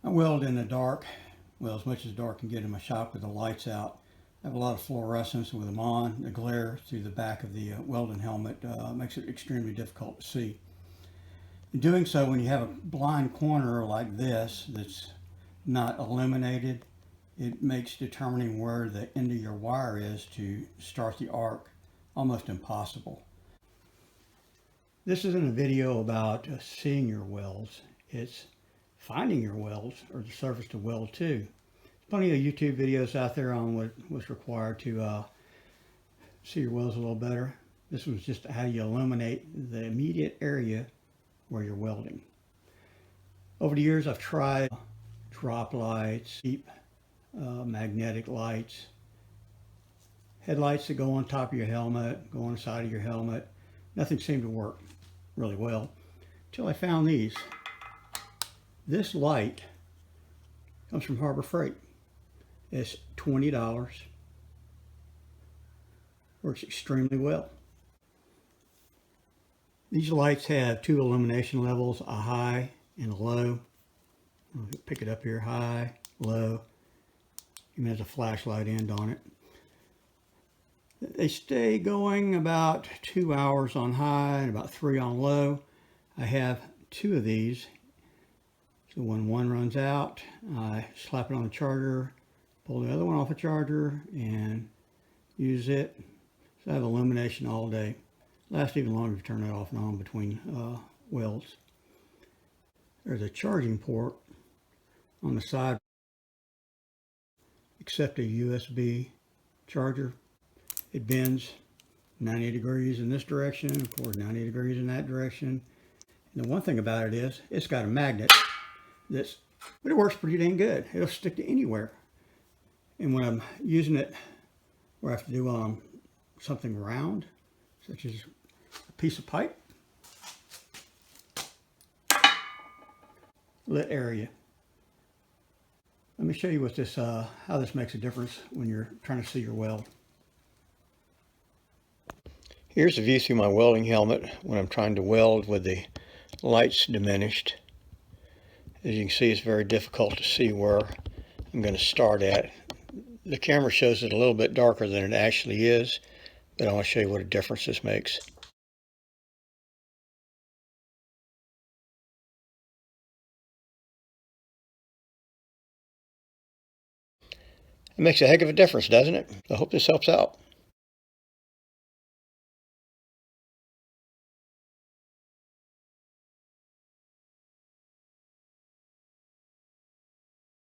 I weld in the dark, well, as much as dark can get in my shop with the lights out. I have a lot of fluorescence with them on. The glare through the back of the welding helmet makes it extremely difficult to see. In doing so, when you have a blind corner like this that's not illuminated, it makes determining where the end of your wire is to start the arc almost impossible. This isn't a video about seeing your welds. It's finding your welds, or the surface to weld to. There's plenty of YouTube videos out there on what's required to see your welds a little better. This was just how you illuminate the immediate area where you're welding. Over the years, I've tried drop lights, deep magnetic lights, headlights that go on top of your helmet, go on the side of your helmet. Nothing seemed to work really well until I found these. This light comes from Harbor Freight. It's $20. Works extremely well. These lights have two illumination levels, a high and a low. I'll pick it up here, high, low. Even has a flashlight end on it. They stay going about 2 hours on high and about 3 on low. I have two of these. So when one runs out, I slap it on the charger, pull the other one off the charger, and use it. So I have illumination all day. Lasts even longer if you turn it off and on between welds. There's a charging port on the side. Except a USB charger. It bends 90 degrees in this direction, of course 90 degrees in that direction. And the one thing about it is, it's got a magnet but it works pretty dang good. It'll stick to anywhere. And when I'm using it where I have to do something round, such as a piece of pipe, lit area. Let me show you what this, how this makes a difference when you're trying to see your weld. Here's a view through my welding helmet when I'm trying to weld with the lights diminished. As you can see, it's very difficult to see where I'm going to start at. The camera shows it a little bit darker than it actually is, but I want to show you what a difference this makes. It makes a heck of a difference, doesn't it? I hope this helps out.